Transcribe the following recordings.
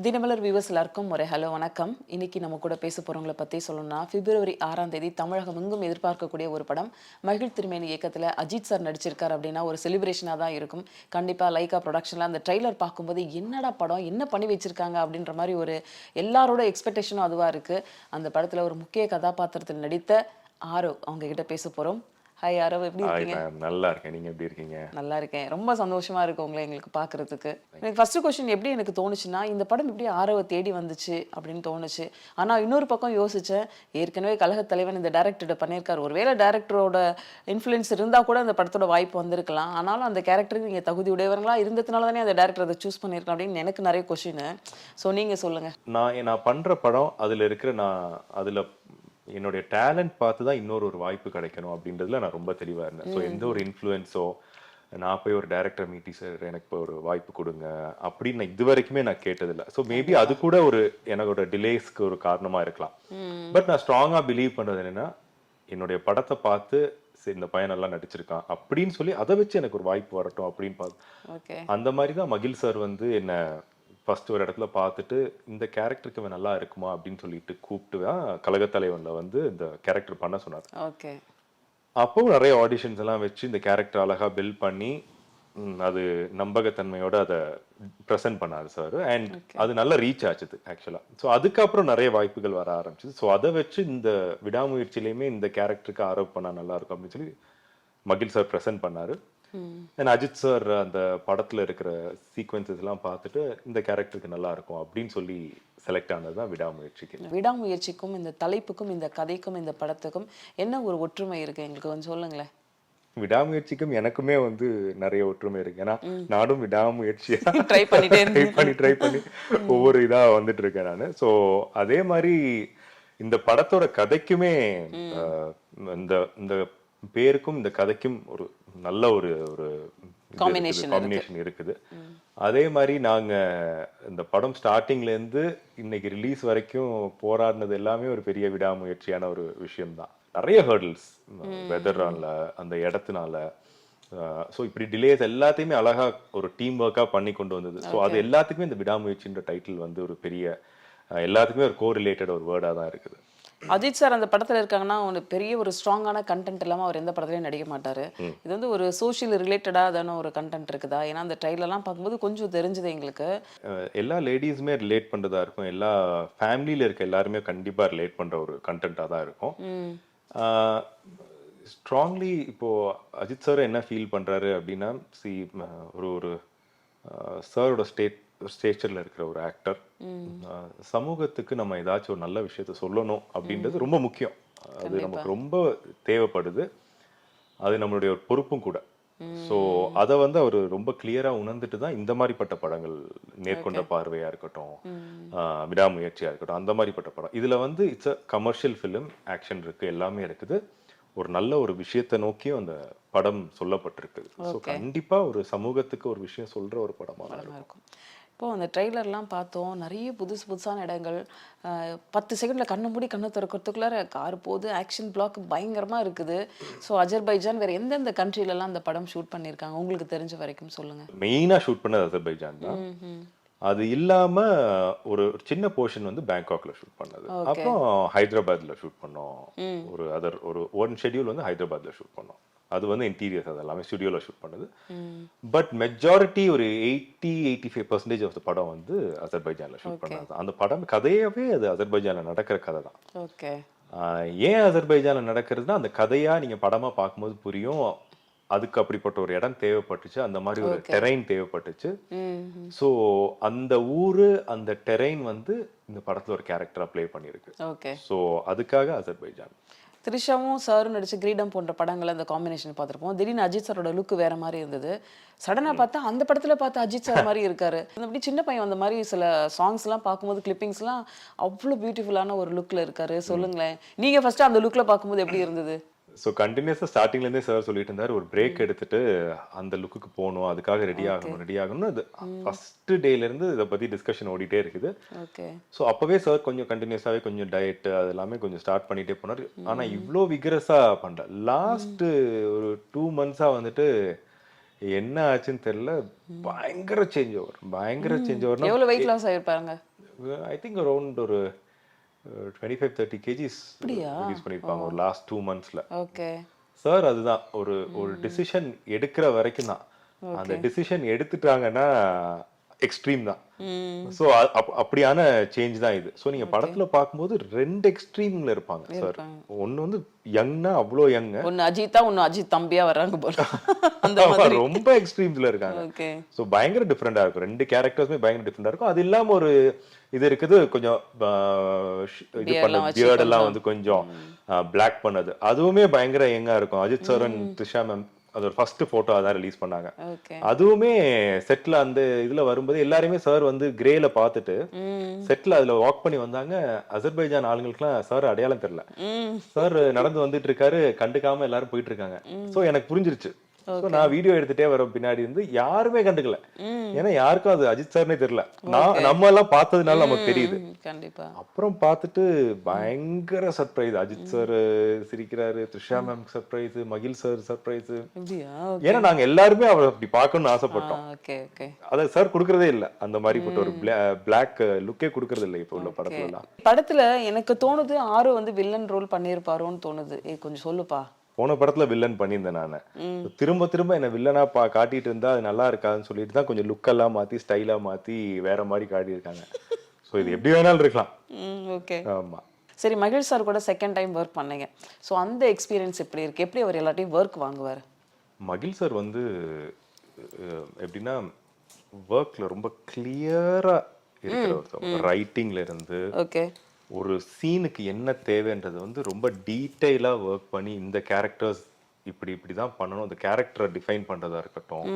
Dinamalar viewers எல்லாருக்கும் ஒரு hello வணக்கம். இன்னைக்கு நம்ம கூட பேச போறவங்கள பத்தி சொல்லணும்னா, பிப்ரவரி 6ஆம் தேதி தமிழகம் எங்கும் எதிர்பார்க்கக்கூடிய ஒரு படம் மகிழ் திருமேனி இயக்கத்துல அஜித் சார் நடிச்சிருக்காரு அப்படின்னா ஒரு செலிப்ரேஷனா தான் இருக்கும். கண்டிப்பா லைகா ப்ரொடக்ஷன்ல அந்த ட்ரெய்லர் பார்க்கும்போது என்னடா படம் என்ன பண்ணி வச்சிருக்காங்க அப்படின்ற மாதிரி ஒரு எல்லாரோட எக்ஸ்பெக்டேஷனும் அதுவா இருக்கு. அந்த படத்துல ஒரு முக்கிய கதாபாத்திரத்தில் நடித்த ஆரவ் அவங்க கிட்ட பேச போறோம். ஹாய் ஆரவ், எப்படி ஹாய் இருக்கீங்க? மேம், நல்லா இருக்கேன். நீங்க எப்படி இருக்கீங்க? நல்லா இருக்கேன். ரொம்ப சந்தோஷமா இருக்கு உங்கள எங்களுக்கு பார்க்கறதுக்கு. எனக்கு ஃபர்ஸ்ட் கொஸ்டின் எப்படி எனக்கு தோணுச்சுன்னா, இந்த படம் எப்படி ஆரவ தேடி வந்துச்சு அப்படின்னு தோணுச்சு. ஆனா இன்னொரு பக்கம் யோசிச்சேன், ஏற்கனவே கழகத் தலைவன் இந்த டைரக்டர்ட்ட பண்ணியிருக்காரு. ஒருவேளை டைரக்டரோட இன்ஃப்ளூயன்ஸ் இருந்தா கூட அந்த படத்தோட வாய்ப்பு வந்திருக்கலாம். ஆனாலும் அந்த கேரக்டருக்கு நீங்க தகுதி உடையவங்களா இருந்ததுனால தானே அந்த டைரக்டர் அத சூஸ் பண்ணியிருக்கலாம் அப்படின்னு எனக்கு நிறைய கொஸ்டின். ஸோ நீங்க சொல்லுங்க. நான் பண்ற படம் அதுல இருக்கிற அதுல என்னுடைய டேலண்ட் பார்த்து தான் இன்னொரு வாய்ப்பு கிடைக்கணும் அப்படின்றதுல நான் ரொம்ப தெளிவா இருந்தேன். ஸோ எந்த ஒரு இன்ஃப்ளூயன்ஸோ நான் போய் ஒரு டைரக்டர் மீட்டி சார் எனக்கு இப்போ ஒரு வாய்ப்பு கொடுங்க அப்படின்னு நான் இது வரைக்குமே நான் கேட்டதில்லை. ஸோ மேபி அது கூட ஒரு என்னோட டிலேஸ்க்கு ஒரு காரணமா இருக்கலாம். பட் நான் ஸ்ட்ராங்கா பிலீவ் பண்றது என்னன்னா, என்னுடைய படத்தை பார்த்து சரி இந்த பையன் நல்லா நடிச்சிருக்கான் அப்படின்னு சொல்லி அதை வச்சு எனக்கு ஒரு வாய்ப்பு வரட்டும் அப்படின்னு பார்த்து அந்த மாதிரி தான் மகிழ் சார் வந்து என்ன ஃபர்ஸ்ட் ஒரு இடத்துல பார்த்துட்டு இந்த கேரக்டருக்கு இவன் நல்லா இருக்குமா அப்படின்னு சொல்லிட்டு கூப்பிட்டு தான் கழகத்தலைவன்ல வந்து இந்த கேரக்டர் பண்ண சொன்னார். ஓகே. அப்போ நிறைய ஆடிஷன்ஸ் எல்லாம் வச்சு இந்த கேரக்டர் அழகா பில்ட் பண்ணி அது நம்பகத்தன்மையோட அதை ப்ரெசென்ட் பண்ணாரு சார். அண்ட் அது நல்லா ரீச் ஆச்சுது ஆக்சுவலா. ஸோ அதுக்கப்புறம் நிறைய வாய்ப்புகள் வர ஆரம்பிச்சுது. ஸோ அதை வச்சு இந்த விடாமுயற்சியிலையுமே இந்த கேரக்டருக்கு ஆரோப் பண்ணா நல்லா இருக்கும் அப்படின்னு சொல்லி மகிழ் சார் ப்ரெசென்ட் பண்ணாரு. அஜித் சார் அந்த படத்துல இருக்கிற சீக்வன்சஸ் எல்லாம் பார்த்துட்டு இந்த கேரக்டருக்கு நல்லா இருக்கும் அப்படின்னு சொல்லி செலக்ட் ஆனதுதான் விடாமுயற்சிக்கு. விடாமுயற்சிக்கும் இந்த தலைப்புக்கும் இந்த கதைக்கும் இந்த படத்துக்கும் என்ன ஒரு ஒற்றுமை இருக்கு எங்களுக்கு கொஞ்சம் சொல்லுங்களேன். விடாமுயற்சிக்கும் எனக்குமே வந்து நிறைய ஒற்றுமை இருக்கு. ஏன்னா நானும் விடாமுயற்சியா ட்ரை ட்ரை பண்ணி ஒவ்வொரு இதா வந்துட்டு இருக்கேன் நானு. ஸோ அதே மாதிரி இந்த படத்தோட கதைக்குமே இந்த இந்த பேருக்கும் இந்த கதைக்கும் ஒரு நல்ல ஒரு காம்பினேஷன் இருக்குது. அதே மாதிரி நாங்க இந்த படம் ஸ்டார்டிங்ல இருந்து இன்னைக்கு ரிலீஸ் வரைக்கும் போராடினது எல்லாமே ஒரு பெரிய விடாமுயற்சியான ஒரு விஷயம்தான். நிறைய ஹர்டில்ஸ், வெதர்னால, அந்த இடத்தினால, ஸோ இப்படி டிலேஸ் எல்லாத்தையுமே அழகா ஒரு டீம் ஒர்க்கா பண்ணி கொண்டு வந்தது. ஸோ அது எல்லாத்துக்குமே இந்த விடாமுயற்சின்ற டைட்டில் வந்து ஒரு பெரிய எல்லாத்துக்குமே ஒரு கோரிலேட்டட் ஒரு வேர்டா தான் இருக்குது. அஜித் சார் அந்த படத்துல இருக்காங்கன்னா ஒரு பெரிய ஒரு ஸ்ட்ராங்கான கண்டென்ட் இல்லாம அவர் எந்த படத்துலயும் நடிக்க மாட்டாரு. இது வந்து ஒரு சோஷியல் ரிலேட்டடா தான ஒரு கண்டென்ட் இருக்குதா? ஏன்னா அந்த ட்ரைலர்லாம் பார்க்கும்போது கொஞ்சம் தெரிஞ்சது எங்களுக்கு. எல்லா லேடிஸுமே ரிலேட் பண்றதா இருக்கும். எல்லா ஃபேமிலியில இருக்க எல்லாருமே கண்டிப்பா ரிலேட் பண்ற ஒரு கண்டென்ட்டா தான் இருக்கும். ஸ்ட்ராங்லி இப்போ அஜித் சார் என்ன ஃபீல் பண்றாரு அப்படின்னா, ஒரு சாரோட ஸ்டேச்சர்ல இருக்கிற ஒரு ஆக்டர் சமூகத்துக்கு நம்ம ஏதாச்சும் ஒரு நல்ல விஷயத்த சொல்லணும் அப்படின்றது ரொம்ப முக்கியம். அது நமக்கு ரொம்ப தேவைப்படுது. அது நம்மளுடைய ஒரு பொறுப்பும் கூட. ஸோ அதை வந்து அவர் ரொம்ப கிளியரா உணர்ந்துட்டு தான் இந்த மாதிரிப்பட்ட படங்கள், நேர்கொண்ட பார்வையா இருக்கட்டும், விடாமுயற்சியா இருக்கட்டும், அந்த மாதிரிப்பட்ட படம். இதுல வந்து it's a commercial film, action இருக்கு, எல்லாமே இருக்குது. ஒரு நல்ல ஒரு விஷயத்தை நோக்கியும் அந்த படம் சொல்லப்பட்டிருக்கு. ஸோ கண்டிப்பா ஒரு சமூகத்துக்கு ஒரு விஷயம் சொல்ற ஒரு படமா இருக்கும். இப்போ அந்த ட்ரெய்லர்லாம் பார்த்தோம், நிறைய புதுசான இடங்கள். 10 செகண்ட்ல கண்ணை மூடி கண்ணை திறக்கிறதுக்குள்ளார கார் போகுது, ஆக்ஷன் பிளாக் பயங்கரமா இருக்குது. ஸோ அஜர்பைஜான் வேற எந்தெந்த கண்ட்ரிலலாம் அந்த படம் ஷூட் பண்ணியிருக்காங்க உங்களுக்கு தெரிஞ்ச வரைக்கும் சொல்லுங்க. மெயினா ஷூட் பண்ணது அஜர்பைஜான் தான். அது இல்லாம ஒரு சின்ன போர்ஷன் வந்து பேங்காக்ல ஷூட் பண்ணது. அப்புறம் ஹைதராபாத்ல ஷூட் பண்ணோம். ஒரு ஒன் ஷெட்யூல் வந்து ஹைதராபாத்ல ஷூட் பண்ணோம். அது வந்து இன்டீரியர்ஸ், அது எல்லாமே ஸ்டுடியோல ஷூட் பண்ணது. பட் மெஜாரிட்டி ஒரு 80-85% ஆஃப் த படம் வந்து அஜர்பைஜான்ல ஷூட் பண்ணது. அந்த படம் கதையாவே அது அஜர்பைஜான்ல நடக்கிற கதை தான். ஏன் அஜர்பைஜான்ல நடக்கிறதுனா, அந்த கதையா நீங்க படமா பார்க்கும்போது புரியும். அதுக்கு அப்படிப்பட்ட ஒரு இடம் தேவைப்பட்டுச்சு, அந்த மாதிரி ஒரு டெரைன் தேவைப்பட்டுச்சு. ஸோ அந்த ஊரு, அந்த டெரைன் வந்து இந்த படத்துல ஒரு கேரக்டரா பிளே பண்ணிருக்கு. ஸோ அதுக்காக அஜர்பைஜான். த்ரிஷாவும் சாரும் நடிச்சு கிரீடம் போன்ற படங்கள் அந்த காம்பினேஷன் பார்த்துருப்போம். திடீர்னு அஜித் சாரோட லுக் வேற மாதிரி இருந்தது. சடனா பார்த்தா அந்த படத்துல பார்த்து அஜித் சார் மாதிரி இருக்காரு. அப்படி சின்ன பையன் அந்த மாதிரி சில சாங்ஸ் எல்லாம் பார்க்கும்போது கிளிப்பிங்ஸ்லாம் அவ்வளோ பியூட்டிஃபுல்லான ஒரு லுக்ல இருக்காரு. சொல்லுங்களேன், நீங்க ஃபர்ஸ்ட் அந்த லுக்ல பார்க்கும்போது எப்படி இருந்தது? ஸோ கண்டினியூஸாக ஸ்டார்டிங்லேருந்தே சார் சொல்லிட்டு இருந்தார், ஒரு பிரேக் எடுத்துட்டு அந்த லுக்குக்கு போகணும், அதுக்காக ரெடி ஆகணும். அது ஃபர்ஸ்ட் டேலேருந்து இதை பற்றி டிஸ்கஷன் ஓடிட்டே இருக்குது. ஸோ அப்போவே சார் கொஞ்சம் கண்டினியூஸாகவே கொஞ்சம் டயட்டு அது எல்லாமே கொஞ்சம் ஸ்டார்ட் பண்ணிகிட்டே போனார். ஆனால் இவ்வளோ விகரஸாக பண்ணல. லாஸ்ட்டு ஒரு 2 months வந்துட்டு என்ன ஆச்சுன்னு தெரியல, பயங்கர சேஞ்ச் ஓவர். எவ்வளவு வெயிட் லாஸ் ஆயிருப்பாங்க? ஐ திங்க் அரௌண்ட் ஒரு 25-30 kgs ரிலீஸ் பண்ணியிருப்பாங்க ஒரு லாஸ்ட் 2 monthsல. ஓகே. சார் அதுதான் ஒரு ஒரு டிசிஷன் எடுக்கிற வரைக்கும் தான். அந்த டிசிஷன் எடுத்துட்டாங்கன்னா எக்ஸ்ட்ரீம் தான். ஸோ அப்படியான சேஞ்ச் தான் இது. ஸோ நீங்க படத்துல பார்க்கும்போது 2 எக்ஸ்ட்ரீம்ல இருப்பாங்க சார். ஒன்னு வந்து யங்னா அவ்வளோ யங்க, ஒன்னு அஜித்தா, ஒன்னு அஜித் தம்பியா வர்றாங்க போல. அந்த மாதிரி ரொம்ப எக்ஸ்ட்ரீம்ஸ்ல இருக்காங்க. ஓகே. ஸோ பயங்கர டிஃப்ரெண்டா இருக்கும். 2 கேரக்டர்ஸுமே பயங்கர டிஃப்ரெண்டா இருக்கும். அது இல்லாம ஒரு இது இருக்குது, கொஞ்சம் இது பண்ண பியர்ட் எல்லாம் வந்து கொஞ்சம் பிளாக் பண்ணது, அதுவுமே பயங்கர யங்கா இருக்கும். Ajith sir and Trisha ma'am அது ஒரு ஃபர்ஸ்ட் போட்டோ அதான் ரிலீஸ் பண்ணாங்க. அதுவுமே செட்ல அந்த இதுல வரும்போது எல்லாருமே சார் வந்து கிரேல பார்த்துட்டு செட்ல அதுல வாக் பண்ணி வந்தாங்க. அசர்பைஜான் ஆளுங்களுக்குலாம் சார் அடையாளம் தெரியல. சார் நடந்து வந்துட்டு இருக்காரு, கண்டுக்காம எல்லாரும் போயிட்டு இருக்காங்க. சோ எனக்கு புரிஞ்சிருச்சு. சோ நான் வீடியோ எடுத்துட்டே வர பின்னாடி இருந்து யாருமே கண்டுக்கல. ஏன்னா யாருக்கும் அது அஜித் சார்னே தெரியல. நம்ம எல்லாம் பார்த்ததுனால நமக்கு தெரியுது. கண்டிப்பா. அப்புறம் பார்த்துட்டு பயங்கர சர்ப்ரைஸ். அஜித் சார் சிரிக்கிறாரு, த்ரிஷா மேம் சர்ப்ரைஸ், மகில் சார் சர்ப்ரைஸ். ஏன்னா நாங்க எல்லாருமே அவரை அப்படி பார்க்கணும்னு ஆசைப்பட்டோம். அத சார் கொடுக்கறதே இல்ல, அந்த மாதிரி போட்டு ஒரு பிளாக் லுக்கே கொடுக்கறது இல்லை இப்போ உள்ள படத்துல எல்லாம். படத்துல எனக்கு தோணுது ஆரோ வந்து வில்லன் ரோல் பண்ணிருப்பாரோன்னு தோணுது. கொஞ்சம் சொல்லுப்பா. போன படத்துல வில்லன் பண்ணியிருந்தேன் நானு. திரும்ப திரும்ப என்ன வில்லனா காட்டிட்டு இருந்தா அது நல்லா இருக்காதுன்னு சொல்லிட்டு தான் கொஞ்சம் லுக் எல்லாம் மாத்தி ஸ்டைலா மாத்தி வேற மாதிரி காட்டியிருக்காங்க. ஸோ இது எப்படி வேணாலும் இருக்கலாம். ஓகே. ஆமா. சரி, மகிழ் சார் கூட செகண்ட் டைம் ஒர்க் பண்ணீங்க. ஸோ அந்த எக்ஸ்பீரியன்ஸ் எப்படி இருக்கு? எப்படி அவர் எல்லாத்தையும் ஒர்க் வாங்குவார்? மகிழ் சார் வந்து எப்படின்னா ஒர்க்ல ரொம்ப கிளியரா இருக்கிற ஒருத்தர். ரைட்டிங்ல இருந்து ஓகே, ஒரு சீனுக்கு என்ன தேவைன்றது வந்து ரொம்ப டீட்டெயிலாக ஒர்க் பண்ணி இந்த கேரக்டர்ஸ் இப்படிதான் பண்ணணும், அந்த கேரக்டரை டிஃபைன் பண்ணுறதா இருக்கட்டும்.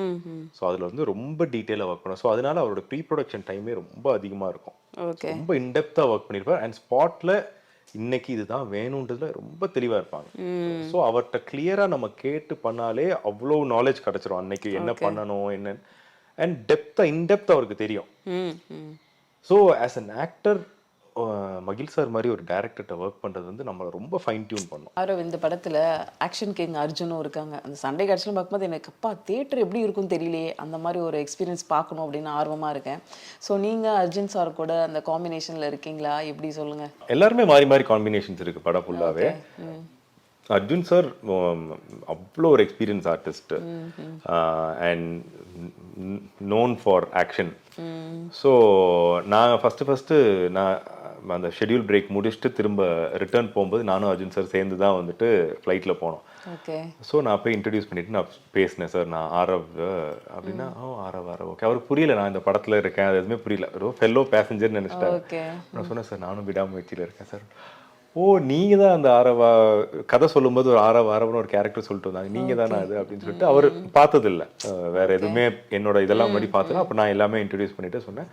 ஸோ அதில் வந்து ரொம்ப டீட்டெயிலாக ஒர்க் பண்ணும். ஸோ அதனால அவரோட ப்ரீ ப்ரொடக்ஷன் டைமே ரொம்ப அதிகமாக இருக்கும். ரொம்ப இன்டெப்த்தாக ஒர்க் பண்ணியிருப்பார். அண்ட் ஸ்பாட்டில் இன்னைக்கு இதுதான் வேணுன்றதுல ரொம்ப தெளிவாக இருப்பாங்க. ஸோ அவர்கிட்ட கிளியராக நம்ம கேட்டு பண்ணாலே அவ்வளோ நாலேஜ் கிடச்சிரும் அன்னைக்கு என்ன பண்ணணும் என்ன. அண்ட் இன்டெப்த் அவருக்கு தெரியும். ஸோ ஆஸ் அன் ஆக்டர் மகிழ் சார் மாதிரி ஒரு டைரக்டர்கிட்ட ஒர்க் பண்றது வந்து நம்மளை ரொம்ப ஃபைன் டியூன் பண்ணும். ஆரவ் இந்த படத்துல ஆக்ஷன் கிங் அர்ஜுனும் இருக்காங்க. அந்த சண்டே காட்சிலாம் பார்க்கும்போது எனக்கு அப்பா தியேட்டர் எப்படி இருக்கும் தெரியலையே, அந்த மாதிரி ஒரு எக்ஸ்பீரியன்ஸ் பார்க்கணும் அப்படின்னு ஆர்வமா இருக்கேன். ஸோ நீங்க அர்ஜுன் சார் கூட அந்த காம்பினேஷன்ல இருக்கீங்களா, எப்படி சொல்லுங்க? எல்லாருமே மாறி மாறி காம்பினேஷன்ஸ் இருக்கு படம் ஃபுல்லாவே. அர்ஜுன் சார் அவ்வளோ ஒரு experience artist and known for action. So நான் ஃபஸ்ட்டு நான் அந்த ஷெட்யூல் பிரேக் முடிச்சுட்டு திரும்ப ரிட்டர்ன் போகும்போது நானும் அர்ஜுன் சார் சேர்ந்து தான் வந்துட்டு ஃப்ளைட்டில் போனோம். ஸோ நான் போய் இன்ட்ரடியூஸ் பண்ணிட்டு நான் பேசினேன். சார் நான் ஆரவ் அப்படின்னா, ஆரவ் ஓகே. அவருக்கு புரியல நான் இந்த படத்தில் இருக்கேன், அது எதுவுமே புரியல. ஒரு ஃபெல்லோ பேசஞ்சர்னு நினச்சிட்டாங்க. நான் சொன்னேன் சார் நானும் விடாமுயற்சியில் இருக்கேன் சார். ஓ நீங்க தான் அந்த ஆரவா கதை சொல்லும்போது ஒரு ஆரவன்னு ஒரு கேரக்டர் சொல்லிட்டு வந்தாங்க, நீங்க தானே அது அப்படின்னு சொல்லிட்டு அவர் பார்த்ததில்ல. வேற எதுவுமே என்னோட இதெல்லாம் முன்னாடி பார்த்தேன்னா அப்போ நான் எல்லாமே இன்ட்ரடியூஸ் பண்ணிட்டு சொன்னேன்.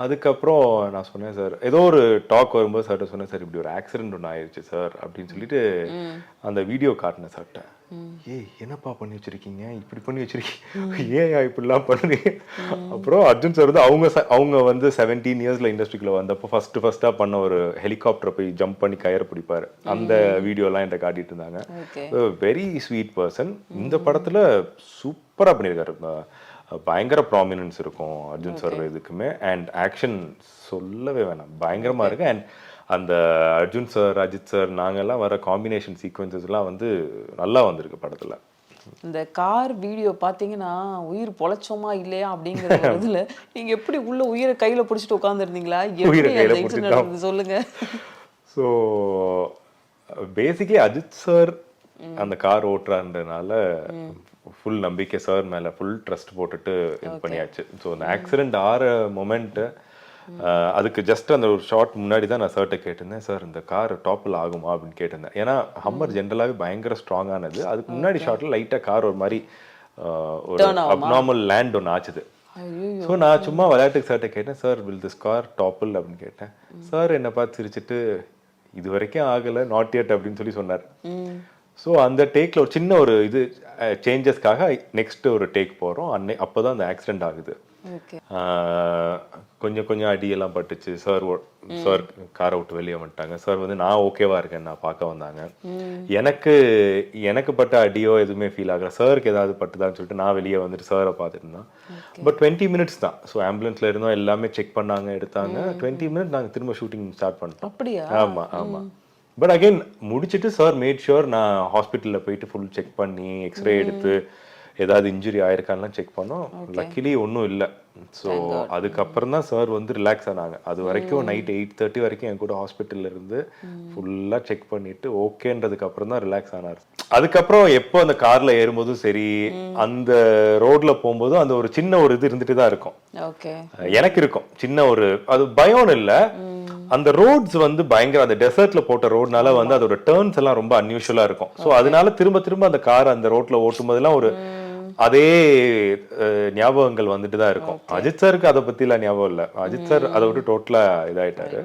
அதுக்கப்புறம் நான் சொன்னேன் சார், ஏதோ ஒரு டாக் வரும்போது சார்ட்ட சொன்னேன் சார் இப்படி ஒரு ஆக்சிடென்ட் ஒன்று ஆயிடுச்சு சார் அப்படின்னு சொல்லிட்டு அந்த வீடியோ காட்டினேன் சார்ட்ட. ஏய் என்னப்பா பண்ணி வச்சிருக்கீங்க, இப்படி பண்ணி வச்சிருக்கீங்க, ஏன் இப்படிலாம் பண்ணுறீங்க. அப்புறம் அர்ஜுன் சார் வந்து அவங்க வந்து 17 இயர்ஸ்ல இண்டஸ்ட்ரிக்குள்ள வந்தப்போ ஃபர்ஸ்டா பண்ண ஒரு ஹெலிகாப்டரை போய் ஜம்ப் பண்ணி கயிறு பிடிப்பாரு, அந்த வீடியோலாம் என்கிட்ட காட்டிட்டு இருந்தாங்க. Very sweet person. இந்த படத்துல சூப்பரா பண்ணியிருக்காரு. பயங்கர ப்ராமினன்ஸ் இருக்கும் அர்ஜுன் சார் இதுக்குமே. அண்ட் ஆக்ஷன் சொல்லவே வேணாம், பயங்கரமா இருக்கு. அண்ட் அந்த அர்ஜுன் சார் அஜித் சார் நாங்கெல்லாம் வர காம்பினேஷன் சீக்வன்சஸ்லாம் வந்து நல்லா வந்திருக்கு படத்துல. இந்த கார் வீடியோ பார்த்தீங்கன்னா உயிர் பொழைச்சோமா இல்லையா அப்படிங்கிற இதுல நீங்க எப்படி உள்ள உயிரை கையில பிடிச்சிட்டு உட்காந்துருந்தீங்களா, சொல்லுங்க. ஸோ பேசிக்கலி அஜித் சார் அந்த கார் ஓட்டுறான்றதுனால ஃபுல் நம்பிக்கை சார் மேல ஃபுல் ட்ரஸ்ட் போட்டுட்டு இது பண்ணியாச்சு. ஸோ அந்த ஆக்சிடென்ட் ஆற மொமெண்ட்டு அதுக்கு ஜஸ்ட் அந்த ஒரு ஷார்ட் முன்னாடி தான் நான் சார்ட்ட கேட்டிருந்தேன், சார் இந்த கார் டாப்பில் ஆகுமா அப்படின்னு கேட்டிருந்தேன். ஏன்னா ஹம்மர் ஜென்ரலாகவே பயங்கர ஸ்ட்ராங்கானது. அதுக்கு முன்னாடி ஷார்ட்ல லைட்டாக கார் ஒரு மாதிரி ஒரு அப்நார்மல் லேண்ட் ஒன்று ஆச்சுது. ஸோ நான் சும்மா விளையாட்டுக்கு சார்ட்ட கேட்டேன், sir will this car topple அப்படின்னு கேட்டேன். சார் என்னை பார்த்து சிரிச்சுட்டு இது வரைக்கும் ஆகலை, நாட் yet அப்படின்னு சொல்லி சொன்னார். ஸோ அந்த டேக்கில் ஒரு சின்ன ஒரு இது சேஞ்சஸ்க்காக நெக்ஸ்ட் ஒரு டேக் போகிறோம். அப்போ தான் அந்த ஆக்சிடென்ட் ஆகுது. ஓகே. கொஞ்சம் கொஞ்சம் அடியெல்லாம் பட்டுச்சு. சார் காரை விட்டு வெளியே வந்துட்டாங்க. சார் வந்து நான் ஓகேவா இருக்கேன் நான் பார்க்க வந்தாங்க. எனக்கு எனக்கு பட்ட அடியோ எதுவுமே ஃபீல் ஆகல. சாருக்கு ஏதாவது பட்டுதான்னு சொல்லிட்டு நான் வெளியே வந்துட்டு சாரை பார்த்துட்டு இருந்தேன். பட் 20 மினிட்ஸ் தான். ஸோ ஆம்புலன்ஸ்ல இருந்தோம், எல்லாமே செக் பண்ணாங்க, எடுத்தாங்க. 20 மினிட்ஸ் நாங்கள் திரும்ப ஷூட்டிங் ஸ்டார்ட் பண்ணிட்டோம். அப்படியா? ஆமா ஆமா. பட் அகைன் முடிச்சுட்டு சார் மேட் ஷுர் நான் ஹாஸ்பிட்டலில் போயிட்டு ஃபுல் செக் பண்ணி எக்ஸ்ரே எடுத்து ஏதாவது இன்ஜுரி ஆயிருக்கான்லாம் செக் பண்ணோம். லக்கிலி ஒன்றும் இல்லை. ஸோ அதுக்கப்புறம் தான் சார் வந்து ரிலாக்ஸ் ஆனாங்க. அது வரைக்கும் நைட் 8:30 வரைக்கும் என் கூட ஹாஸ்பிட்டல்ல இருந்து ஃபுல்லாக செக் பண்ணிட்டு ஓகேன்றதுக்கு அப்புறம் தான் ரிலாக்ஸ் ஆனார். அதுக்கப்புறம் எப்போ அந்த கார்ல ஏறும்போதும் சரி, அந்த ரோட்ல போகும்போதும் அந்த ஒரு சின்ன ஒரு இது இருந்துட்டு தான் இருக்கும். ஓகே. எனக்கு இருக்கும் சின்ன ஒரு, அது பயம் இல்லை. அந்த ரோட்ஸ் வந்து பயங்கர, அந்த டெசர்ட்ல போட்ட ரோட்னால வந்து அதோட டர்ன்ஸ் எல்லாம் ரொம்ப அன்யூஷுவலா இருக்கும். ஸோ அதனால திரும்ப திரும்ப அந்த கார் அந்த ரோட்ல ஓட்டும் போதெல்லாம் ஒரு அதே ஞாபகங்கள் வந்துட்டு தான் இருக்கும். அஜித் சாருக்கு அதை பத்தி எல்லாம் ஞாபகம் இல்லை. அஜித் சார் அதை விட்டு டோட்டலா இதாயிட்டாரு.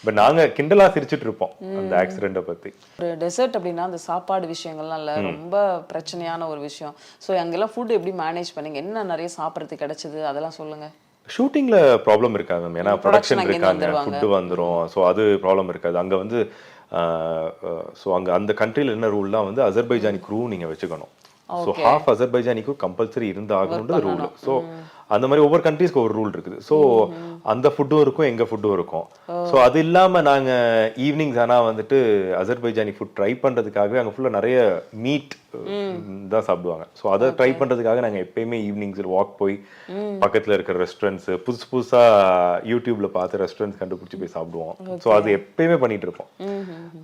பட் நாங்க கிண்டலா சிரிச்சுட்டு இருப்போம் அந்த ஆக்சிடென்ட்டை பத்தி. ஒரு டெசர்ட் அப்படின்னா அந்த சாப்பாடு விஷயங்கள்லாம் இல்ல ரொம்ப பிரச்சனையான ஒரு விஷயம். ஸோ அங்கெல்லாம் ஃபுட் எப்படி மேனேஜ் பண்ணீங்க? என்ன நிறைய சாப்பிட்றதுக்கு கிடைச்சது அதெல்லாம் சொல்லுங்க. ஷூட்டிங்ல ப்ராப்ளம் இருக்காது மேம். ஏன்னா ப்ரொடக்ஷன் இருக்காங்க, ஃபுட்டு வந்துடும். ஸோ அது ப்ராப்ளம் இருக்காது. அங்க வந்து ஸோ அங்க அந்த கண்ட்ரியில் என்ன ரூல்லாம் வந்து அசர்பைஜானி க்ரூ நீங்க வச்சுக்கணும். ஸோ ஹாஃப் அசர்பைஜானிக்கு கம்பல்சரி இருந்தாகணுன்றது ரூல். ஸோ அந்த மாதிரி ஒவ்வொரு கண்ட்ரீஸ்க்கு ஒரு ரூல் இருக்குது. ஸோ அந்த ஃபுட்டும் இருக்கும், எங்க ஃபுட்டும் இருக்கும். ஸோ அது இல்லாம நாங்க ஈவினிங்ஸ் ஆனா வந்துட்டு அசர்பைஜானி ஃபுட் ட்ரை பண்றதுக்காகவே அங்க ஃபுல்லா நிறைய மீட் தான் சாப்பிடுவாங்க. ஸோ அதை ட்ரை பண்றதுக்காக நாங்க எப்பயுமே ஈவினிங்ஸ் வாக் போய் பக்கத்துல இருக்கிற ரெஸ்டாரண்ட்ஸ் புதுசு புதுசா யூடியூப்ல பார்த்து ரெஸ்டாரண்ட்ஸ் கண்டுபிடிச்சு போய் சாப்பிடுவோம். ஸோ அது எப்பயுமே பண்ணிட்டு இருப்போம்.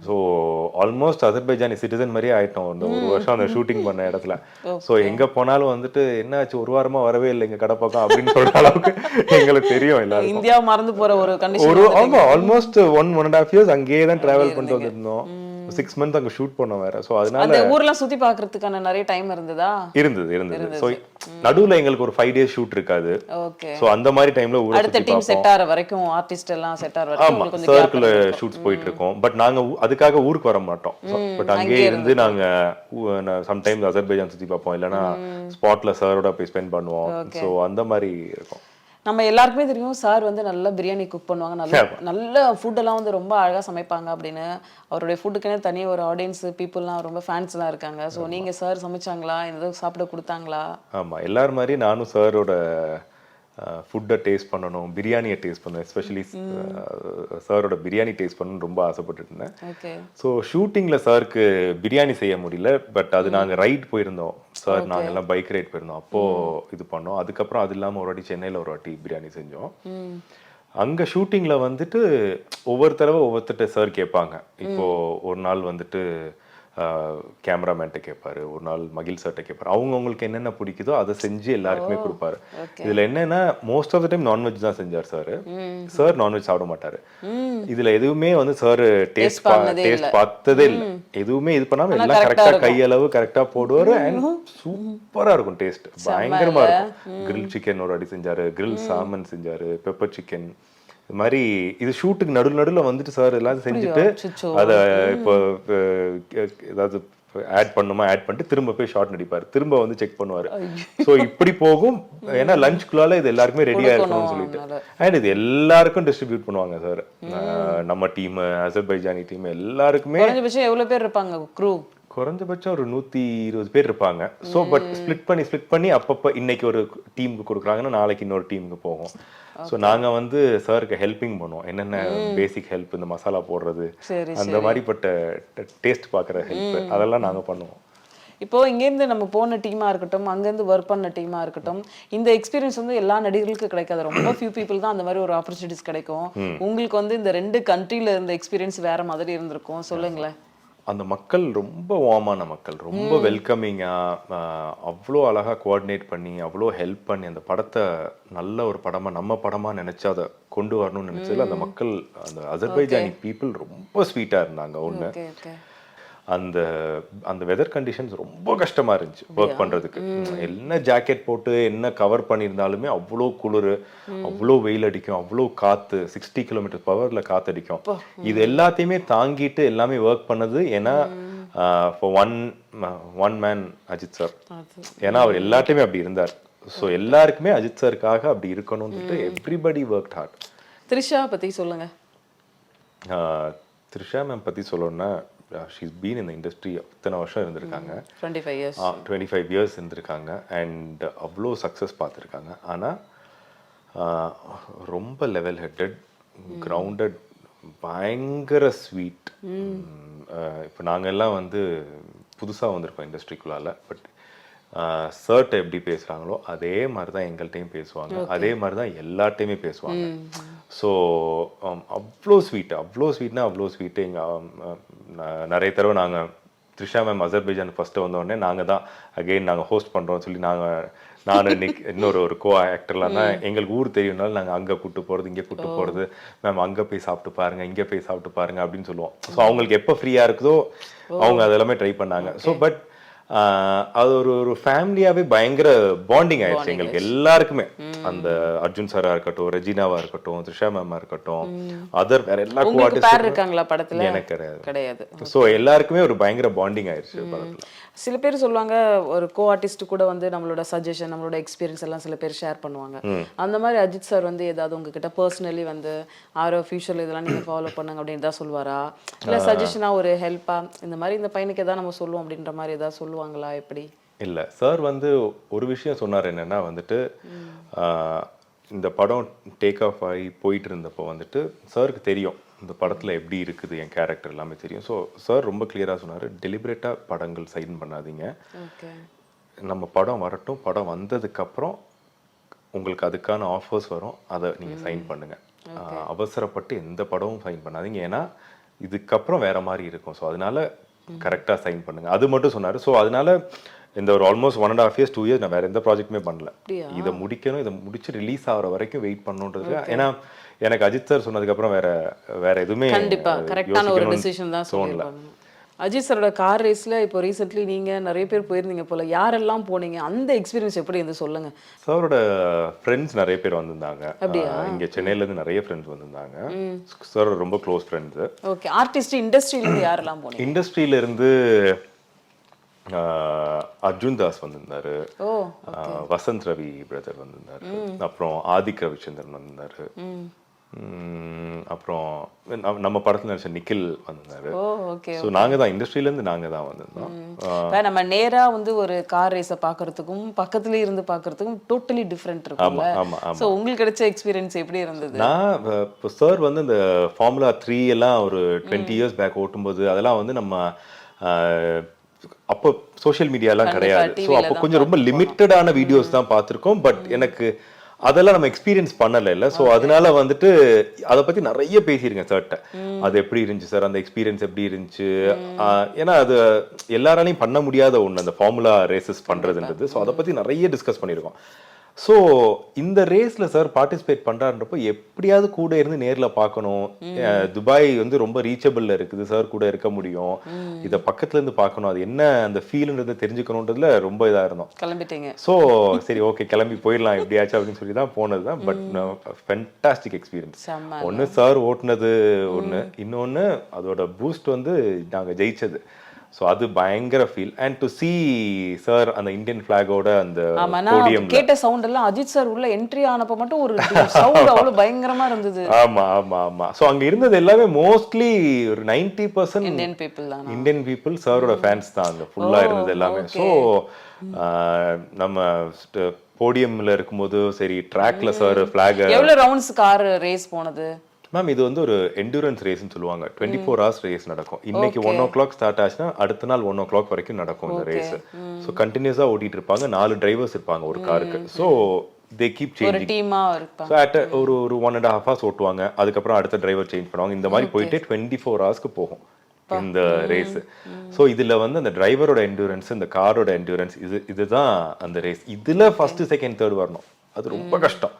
ஸோ ஆல்மோஸ்ட் அசர்பைஜானி சிட்டிசன் மாதிரியே ஆயிட்டோம் இந்த ஒரு வருஷம் அந்த ஷூட்டிங் பண்ண இடத்துல. ஸோ எங்க போனாலும் வந்துட்டு என்னாச்சு ஒரு வாரமா வரவே இல்லை எங்க கடை பக்கம் அப்படின்னு சொல்ற அளவுக்கு எங்களுக்கு தெரியும் எல்லாரும். இந்தியா மறந்து போற ஒரு கண்டிஷன். ஒரு ஆமா ஆல்மோஸ்ட் 1.5 years அங்கேயே தான் டிராவல் பண்ணிட்டு வந்திருந்தோம். 6 months அங்க ஷூட் பண்ணோம் வேற. சோ அதனால அந்த ஊர்லாம் சுத்தி பார்க்கிறதுக்கான நிறைய டைம் இருந்ததா? இருந்தது. சோ நடுவுல எங்களுக்கு ஒரு 5 days ஷூட் இருக்காது. ஓகே. சோ அந்த மாதிரி டைம்ல ஊரை அடுத்த சுத்தி டீம் செட் ஆற வரைக்கும் ஆர்டிஸ்ட் எல்லாம் செட் ஆற வரைக்கும் உங்களுக்கு கொஞ்சம் சர்க்கிள் ஷூட்ஸ் போயிட்டு இருக்கோம். பட் நாங்க அதுக்காக ஊருக்கு வர மாட்டோம். பட் அங்கேயே இருந்து நாங்க சம்டைம்ஸ் அசர்பைஜான் சுத்தி பார்ப்போம், இல்லனா ஸ்பாட்ல சாரோட போய் ஸ்பெண்ட் பண்ணுவோம். சோ அந்த மாதிரி இருக்கும். நம்ம எல்லாருக்குமே தெரியும் சார் வந்து நல்ல பிரியாணி குக் பண்ணுவாங்க, நல்ல ஃபுட் எல்லாம் வந்து ரொம்ப அழகா சமைப்பாங்க அப்படின்னு. அவருடைய ஃபுட்டுக்குன்னே தனி ஒரு ஆடியன்ஸ் பீப்புள்லாம் ரொம்ப ஃபேன்ஸ்லாம் இருக்காங்க. ஸோ நீங்க சார் சமைச்சாங்களா, ஏதாவது சாப்பிட கொடுத்தாங்களா? ஆமா, எல்லாரும் மாதிரி நானும் சாரோட ஃபுட்டை டேஸ்ட் பண்ணணும், பிரியாணியை டேஸ்ட் பண்ணணும். எஸ்பெஷலி சாரோட பிரியாணி டேஸ்ட் பண்ணணும்னு ரொம்ப ஆசைப்பட்டு இருந்தேன். ஸோ ஷூட்டிங்கில் சாருக்கு பிரியாணி செய்ய முடியல. பட் அது நாங்கள் ரைட் போயிருந்தோம். சார் நாங்கள் எல்லாம் பைக் ரைட் போயிருந்தோம். அப்போது இது பண்ணோம். அதுக்கப்புறம் அது இல்லாமல் ஒரு வாட்டி சென்னையில் ஒரு வாட்டி பிரியாணி செஞ்சோம். அங்கே ஷூட்டிங்கில் வந்துட்டு ஒவ்வொரு தடவை ஒவ்வொருத்தட்ட சார் கேட்பாங்க. இப்போது ஒரு நாள் வந்துட்டு கேமராமேன்ட்ட கேட்பாரு, ஒரு நாள் மகிழ் சார்ட்ட கேட்பாரு. அவங்களுக்கு என்னென்ன பிடிக்குதோ அதை செஞ்சு எல்லாருக்குமே கொடுப்பாரு. இதுல என்னன்னா most of the time non veg தான் செஞ்சார் சார். சார் நான்வெஜ் சாப்பிட மாட்டாரு. இதுல எதுவுமே வந்து சார் டேஸ்ட் பார்த்ததே இல்லை. எதுவுமே இது பண்ணாம எல்லாம் கரெக்டா கையளவு கரெக்டா போடுவாரு. அண்ட் சூப்பரா இருக்கும், டேஸ்ட் பயங்கரமா இருக்கும். கிரில் சிக்கன் ஒரு அடி செஞ்சாரு, கிரில் சாமன் செஞ்சாரு, பெப்பர் சிக்கன். இது மாதிரி இது ஷூட்டுக்கு நடுவில் வந்துட்டு சார் எல்லாம் செஞ்சுட்டு அதை இப்போ ஏதாவது ஆட் பண்ணுமா ஆட் பண்ணிட்டு திரும்ப போய் ஷார்ட் நடிப்பாரு, திரும்ப வந்து செக் பண்ணுவாரு. ஸோ இப்படி போகும். ஏன்னா லஞ்சுக்குள்ளால இது எல்லாருக்குமே ரெடியா இருக்கணும்னு சொல்லிட்டு. அண்ட் இது எல்லாருக்கும் டிஸ்ட்ரிபியூட் பண்ணுவாங்க சார். நம்ம டீம், அசர்பைஜானி டீம் எல்லாருக்குமே. எவ்வளவு பேர் இருப்பாங்க க்ரூ? குறைஞ்சபட்சம் ஒரு 120 பேர் இருப்பாங்க. ஸோ பட் ஸ்பிளிட் பண்ணி அப்பப்போ இன்னைக்கு ஒரு டீமுக்கு கொடுக்குறாங்கன்னா நாளைக்கு இன்னொரு டீமுக்கு போகும். ஸோ நாங்க வந்து சாருக்கு ஹெல்பிங் பண்ணுவோம். என்னென்ன பேசிக் ஹெல்ப், இந்த மசாலா போடுறது, அந்த மாதிரிப்பட்ட டேஸ்ட் பார்க்குற ஹெல்ப், அதெல்லாம் நாங்க பண்ணுவோம். இப்போ இங்கேருந்து நம்ம போன டீமா இருக்கட்டும், அங்கேருந்து ஒர்க் பண்ண டீமா இருக்கட்டும், இந்த எக்ஸ்பீரியன்ஸ் வந்து எல்லா நடிகர்களுக்கும் கிடைக்காது. ரொம்ப ஃபியூ பீப்புள் தான் அந்த மாதிரி ஒரு ஆப்பர்ச்சுனிட்டிஸ் கிடைக்கும். உங்களுக்கு வந்து இந்த 2 கண்ட்ரில இருந்த எக்ஸ்பீரியன்ஸ் வேற மாதிரி இருந்திருக்கும், சொல்லுங்களேன். அந்த மக்கள் ரொம்ப வார்மான மக்கள், ரொம்ப வெல்கமிங்காக, அவ்வளோ அழகாக கோஆர்டினேட் பண்ணி அவ்வளோ ஹெல்ப் பண்ணி அந்த படத்தை நல்ல ஒரு படமாக நம்ம படமாக நினச்சி அதை கொண்டு வரணும்னு நினச்சதில் அந்த மக்கள், அந்த அசர்பைஜானி பீப்புள் ரொம்ப ஸ்வீட்டாக இருந்தாங்க. ஒன்று அந்த அந்த வெதர் கண்டிஷன்ஸ் ரொம்ப கஷ்டமா இருந்துச்சு ஒர்க் பண்றதுக்கு. என்ன ஜாக்கெட் போட்டு என்ன கவர் பண்ணியிருந்தாலுமே அவ்வளோ குளிர், அவ்வளோ வெயில் அடிக்கும், அவ்வளோ காத்து, 60 km/h காத்தடிக்கும். இது எல்லாத்தையுமே தாங்கிட்டு எல்லாமே ஒர்க் பண்ணது. ஏன்னா ஒன் மேன் அஜித் சார். ஏன்னா அவர் எல்லாத்தையுமே அப்படி இருந்தார். ஸோ எல்லாருக்குமே அஜித் சாருக்காக அப்படி இருக்கணும்னு எவ்ரிபடி ஒர்க் ஹார்ட். த்ரிஷா பத்தி சொல்லுங்க. த்ரிஷா மேம் பற்றி சொல்லணும்னா ஷீஸ் பீன் இந்த இண்டஸ்ட்ரி இத்தனை வருஷம் இருந்திருக்காங்க. 25 years. 25 இயர்ஸ் இருந்திருக்காங்க. அண்ட் அவ்வளோ சக்ஸஸ் பார்த்துருக்காங்க. ஆனால் ரொம்ப லெவல் ஹெட்டட், கிரவுண்டட், பயங்கர ஸ்வீட். இப்போ நாங்கள் எல்லாம் வந்து புதுசாக வந்திருக்கோம் இண்டஸ்ட்ரிக்குள்ளால. பட் சர்ட்டை எப்படி பேசுகிறாங்களோ அதே மாதிரி தான் எங்கள்கிட்டையும் பேசுவாங்க, அதே மாதிரி தான் எல்லார்ட்டையுமே பேசுவாங்க. ஸோ அவ்வளோ ஸ்வீட்னா அவ்வளோ ஸ்வீட்டு. எங்கள் நிறைய தடவை நாங்கள் த்ரிஷா மேம் அசர்பைஜான் ஃபஸ்ட்டு வந்தோடனே நாங்கள் தான் அகெயின் நாங்கள் ஹோஸ்ட் பண்ணுறோம்னு சொல்லி நான் இன்னொரு கோ ஆக்டர்லாம் தான் எங்களுக்கு ஊர் தெரியும்னாலும் நாங்கள் அங்கே கூப்பிட்டு போகிறது, இங்கே கூப்பிட்டு போகிறது, மேம் அங்கே போய் சாப்பிட்டு பாருங்கள், இங்கே போய் சாப்பிட்டு பாருங்கள் அப்படின்னு சொல்லுவோம். ஸோ அவங்களுக்கு எப்போ ஃப்ரீயாக இருக்குதோ அவங்க அதெல்லாமே ட்ரை பண்ணாங்க. ஸோ பட் அது ஒரு ஃபேமிலியாவே பயங்கர பாண்டிங் ஆயிடுச்சு எங்களுக்கு எல்லாருக்குமே. அந்த அர்ஜுன் சாரா இருக்கட்டும், ரெஜினாவா இருக்கட்டும், த்ரிஷா மேமா இருக்கட்டும், அதர் வேற எல்லா பேர் இருக்காங்களா படத்துல? எனக்கு கிடையாது. கிடையாது. ஸோ எல்லாருக்குமே ஒரு பயங்கர பாண்டிங் ஆயிடுச்சு படத்துல. சில பேர் சொல்லுவாங்க ஒரு கோ ஆர்டிஸ்ட் கூட வந்து நம்மளோட சஜஷன், நம்மளோட எக்ஸ்பீரியன்ஸ் எல்லாம் சில பேர் ஷேர் பண்ணுவாங்க. அந்த மாதிரி அஜித் சார் வந்து ஏதாவது உங்ககிட்ட பர்சனலி வந்து ஆரோ ஃபியூச்சர்ல இதெல்லாம் நீங்க ஃபாலோ பண்ணுங்க அப்படின்னு தான் சொல்லுவாரா? இல்ல சஜஷனா ஒரு ஹெல்ப்பா இந்த மாதிரி இந்த பையனுக்கு ஏதாவது நம்ம சொல்லுவோம் அப்படின்ற மாதிரி ஏதாவது சொல்லுவாங்களா? எப்படி? இல்ல சார் வந்து ஒரு விஷயம் சொன்னார். என்னன்னா வந்துட்டு இந்த படம் டேக் ஆஃப் ஆகி போயிட்டு இருந்தப்போ வந்துட்டு சாருக்கு தெரியும் இந்த படத்தில் எப்படி இருக்குது என் கேரக்டர் எல்லாமே தெரியும். ஸோ சார் ரொம்ப கிளியராக சொன்னார், டெலிபரேட்டாக படங்கள் சைன் பண்ணாதீங்க, நம்ம படம் வரட்டும், படம் வந்ததுக்கப்புறம் உங்களுக்கு அதுக்கான ஆஃபர்ஸ் வரும், அதை நீங்கள் சைன் பண்ணுங்கள், அவசரப்பட்டு எந்த படமும் சைன் பண்ணாதீங்க, ஏன்னா இதுக்கப்புறம் வேற மாதிரி இருக்கும். ஸோ அதனால கரெக்டாக சைன் பண்ணுங்க, அது மட்டும் சொன்னார். ஸோ அதனால இந்த ஒரு ஆல்மோஸ்ட் 1.5 years 2 years நான் வேற எந்த ப்ராஜெக்ட்டுமே பண்ணல. இதை முடிக்கணும், இதை முடிச்சு ரிலீஸ் ஆகிற வரைக்கும் வெயிட் பண்ணணுன்றது. ஏன்னா எனக்கு அஜித் சார் சொன்னதுக்கப்புறம் வேற எதுவுமே கண்டிப்பா கரெக்டான ஒரு டிசிஷன் தான் தோணல. அஜித் சாரோட கார் ரேஸ்ல இப்போ ரீசென்ட்லி நீங்க நிறைய பேர் போயிருந்தீங்க போல, யாரெல்லாம் போனீங்க? அந்த எக்ஸ்பீரியன்ஸ் எப்படி இருந்து சொல்லுங்க. சாரோட ஃப்ரெண்ட்ஸ் நிறைய பேர் வந்திருந்தாங்க. இங்க சென்னையில இருந்து நிறைய ஃப்ரெண்ட்ஸ் வந்திருந்தாங்க. சாரோட ரொம்ப க்ளோஸ் ஃப்ரெண்ட்ஸ். ஓகே. ஆர்டிஸ்ட் இண்டஸ்ட்ரியில இருந்து யாரெல்லாம் போனீங்க? இண்டஸ்ட்ரியில இருந்து அர்ஜுன் தாஸ் வந்திருந்தாரு, வசந்த் ரவி பிரதர் வந்திருந்தாரு, அப்புறம் ஆதிக் ரவிச்சந்திரன் வந்திருந்தாரு, அப்புறம் நம்ம படத்துல நடிச்ச நிக்கில் வந்திருந்தாரு. ஸோ நாங்க தான் இண்டஸ்ட்ரியில இருந்து நாங்க தான் வந்திருந்தோம். நம்ம நேரா வந்து ஒரு கார் ரேஸை பாக்குறதுக்கும் பக்கத்துல இருந்து பாக்குறதுக்கும் டோட்டலி டிஃபரெண்ட் இருக்கும்ல. ஸோ உங்களுக்கு கிடைச்ச எக்ஸ்பீரியன்ஸ் எப்படி இருந்தது? நான் சார் வந்து இந்த ஃபார்முலா 3 எல்லாம் ஒரு 20 years பேக் ஓட்டும்போது அதெல்லாம் வந்து நம்ம அப்போ சோஷியல் மீடியாலாம் கிடையாது. ஸோ அப்போ கொஞ்சம் ரொம்ப லிமிட்டடான வீடியோஸ் தான் பார்த்துருக்கோம். பட் எனக்கு அதெல்லாம் நம்ம எக்ஸ்பீரியன்ஸ் பண்ணல. ஸோ அதனால வந்துட்டு அதை பத்தி நிறைய பேசியிருக்கேன் சார்ட்ட. அது எப்படி இருந்துச்சு சார், அந்த எக்ஸ்பீரியன்ஸ் எப்படி இருந்துச்சு, ஏன்னா அது எல்லாராலையும் பண்ண முடியாத ஒண்ணு அந்த ஃபார்முலா ரேசஸ் பண்றதுன்றது. ஸோ அதை பத்தி நிறைய டிஸ்கஸ் பண்ணியிருக்கோம். ஸோ இந்த ரேஸ்ல சார் பார்ட்டிசிபேட் பண்றான்றப்போ எப்படியாவது கூட இருந்து நேர்ல பார்க்கணும். துபாய் வந்து ரொம்ப ரீச்சபிள்ல இருக்குது, சார் கூட இருக்க முடியும், இதை பக்கத்துல இருந்து பார்க்கணும், அது என்ன அந்த ஃபீல்ன்றதை தெரிஞ்சுக்கணுன்றதுல ரொம்ப இதா இருந்தோம். கிளம்பிட்டீங்க. ஸோ சரி ஓகே கிளம்பி போயிடலாம் எப்படியாச்சும் அப்படின்னு சொல்லி தான் போனது தான். But fantastic experience. ஒன்று சார் ஓட்டுனது ஒன்று, இன்னொன்று அதோட பூஸ்ட் வந்து நாங்கள் ஜெயிச்சது. ஸோ அது பயங்கர feel. And to C sir அந்த இந்தியன் ஃபிளாகோட அந்த போடியம் கேட்ட சவுண்ட் எல்லாம் அஜித் சார் உள்ள என்ட்ரி ஆனப்ப மட்டும் ஒரு சவுண்ட் அவ்வளவு பயங்கரமா இருந்தது. ஆமா ஆமா ஆமா. ஸோ அங்க இருந்தது எல்லாமே மோஸ்ட்லி ஒரு 90% இந்தியன் பீப்புள் தான். இந்தியன் பீப்புள் சாரோட ஃபேன்ஸ் தான் அங்க ஃபுல்லா இருந்தது எல்லாமே. ஸோ நம்ம போடியம்ல இருக்கும்போது சரி ட்ராக்ல சார் ஃபிளாக். எவ்வளவு ரவுண்ட்ஸ் கார் ரேஸ் போனது மேம்? இது வந்து ஒரு எண்டூரன்ஸ் ரேஸ்ன்னு சொல்லுவாங்க. 24 hours ரேஸ் நடக்கும். இன்னைக்கு 1 o'clock ஸ்டார்ட் ஆச்சுன்னா அடுத்த நாள் 1 o'clock வரைக்கும் நடக்கும் இந்த ரேஸ். ஸோ கண்டினியூஸா ஓட்டிட்டு இருப்பாங்க. 4 டிரைவர்ஸ் இருப்பாங்க ஒரு காருக்கு. So they keep changing. So at ஒரு 1.5 hours ஓட்டுவாங்க, அதுக்கப்புறம் அடுத்த டிரைவர் சேஞ்ச் பண்ணுவாங்க. இந்த மாதிரி போயிட்டு 24 hours போகும் இந்த ரேஸ். ஸோ இதுல வந்து அந்த டிரைவரோட எண்டூரன்ஸ், இந்த காரோட எண்டூரன்ஸ், இதுதான் அந்த ரேஸ். இதுல ஃபர்ஸ்ட் செகண்ட் தேர்ட் வரணும், அது ரொம்ப கஷ்டம்.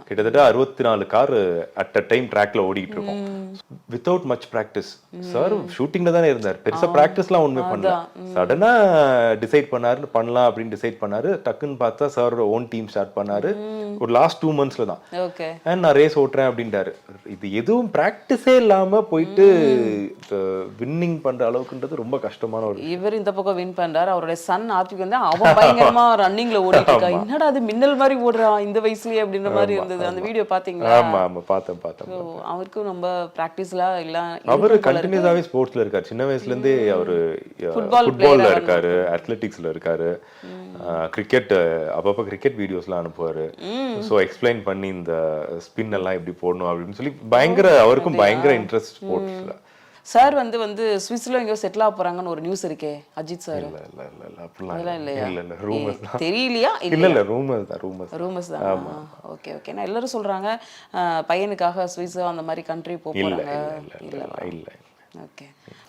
கிட்டத்தட்ட 64 கார் அட் அ டைம் ட்ராக்ல ஓடிட்டு இருக்கோம் வித்தவுட் மச் பிராக்டிஸ். சார் ஷூட்டிங்ல தானே இருந்தார், பெருசா பிராக்டிஸ்லாம் ஒண்ணுமே பண்ணல. சடனா டிசைட் பண்ணலாம் அப்படின்னு டிசைட் பண்ணாரு. டக்குன்னு பார்த்தா சாரோட ஓன் டீம் ஸ்டார்ட் பண்ணாரு. ஒரு லாஸ்ட் 2 monthsல தான். ஓகே. அண்ட் நான் ரேஸ் ஓட்டுறேன் அப்படின்ட்டாரு. இது எதுவும் ப்ராக்டிஸே இல்லாம போயிட்டு வின்னிங் பண்ற அளவுக்குன்றது ரொம்ப கஷ்டமான ஒரு இவர் இந்த பக்கம் வின் பண்றாரு, அவருடைய சன் ஆத்விக் வந்து அவன் பயங்கரமா ரன்னிங்ல ஓடிட்டு இருக்கா. என்னடா அது மின்னல் மாதிரி ஓடுறான் இந்த வயசுலயே அப்படின்ற மாதிரி இருந்தது. அந்த வீடியோ பாத்தீங்களா? ஆமா ஆமா பார்த்தேன். அவருக்கும் ரொம்ப பிராக்டிஸ்லாம் இல்ல. அவரு கண்டினியூஸாவே ஸ்போர்ட்ஸ்ல இருக்காரு. சின்ன வயசுல இருந்தே அவரு ஃபுட்பால்ல இருக்காரு, அத்லெட்டிக்ஸ்ல இருக்காரு, கிரிக்கெட் அப்பப்ப கிரிக்கெட் வீடியோஸ்லாம் அனுப்புவாரு. ஸோ எக்ஸ்பிளைன் பண்ணி இந்த ஸ்பின் எல்லாம் எப்படி போடணும் அப்படின்னு சொல்லி அவருக்கும் பயங்கர இன்ட்ரெஸ்ட் ஸ்போர்ட்ஸ்ல. சார் வந்து சுவிஸ்ல எங்கேயோ செட்டில் ஆக போறாங்கன்னு ஒரு நியூஸ் இருக்கே அஜித் சார். இல்ல அப்படிலாம் இல்லையா? இல்ல ரூமர்ஸ் தான். தெரியலையா? இல்ல ரூமர்ஸ் தான். ஆமா. ஓகே. நான் எல்லாரும் சொல்றாங்க பையனுக்காக சுவிஸ் அந்த மாதிரி கண்ட்ரி போறாங்க. இல்ல. ஓகே.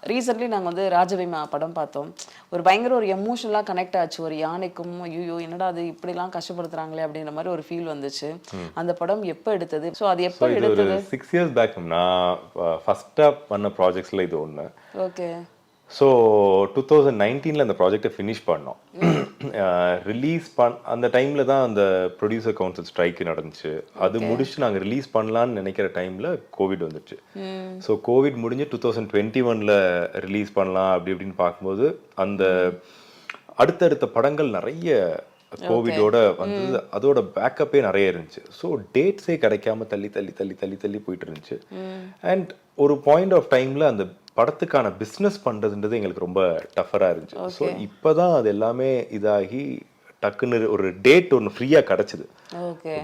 ரீசென்ட்லி நாங்கள் வந்து ராஜபீமா படம் பார்த்தோம். ஒரு பயங்கர ஒரு எமோஷனலாக கனெக்ட் ஆச்சு. ஒரு யானைக்கும் ஐயோ என்னடா அது இப்படிலாம் கஷ்டப்படுத்துறாங்களே அப்படின்ற மாதிரி ஒரு ஃபீல் வந்துச்சு. அந்த படம் எப்போ எடுத்தது? ஸோ அது எப்போ எடுத்தது? 6 years பேக். நான் ஃபர்ஸ்ட்டாக பண்ண ப்ராஜெக்ட்ஸில் இது ஒன்று. ஓகே. ஸோ 2019 அந்த ப்ராஜெக்டை ஃபினிஷ் பண்ணோம். ரிலீஸ் அந்த டைமில் தான் அந்த ப்ரொடியூசர் கவுன்சில் ஸ்ட்ரைக்கு நடந்துச்சு. அது முடிச்சு நாங்கள் ரிலீஸ் பண்ணலான்னு நினைக்கிற டைமில் கோவிட் வந்துச்சு. ஸோ கோவிட் முடிஞ்சு 2021 ரிலீஸ் பண்ணலாம் இப்படின்னு பார்க்கும்போது அந்த அடுத்தடுத்த படங்கள் நிறைய கோவிடோட வந்து அதோட பேக்கப்பே நிறைய இருந்துச்சு. ஸோ டேட்ஸே கிடைக்காம தள்ளி போயிட்டு இருந்துச்சு. அண்ட் ஒரு பாயிண்ட் ஆஃப் டைம்ல அந்த படத்துக்கான பிஸ்னஸ் பண்றதுன்றது எங்களுக்கு ரொம்ப டஃபரா இருந்துச்சு. ஸோ இப்போதான் அது எல்லாமே இதாகி டக்குன்னு ஒரு டேட் ஒன்று ஃப்ரீயா கிடைச்சது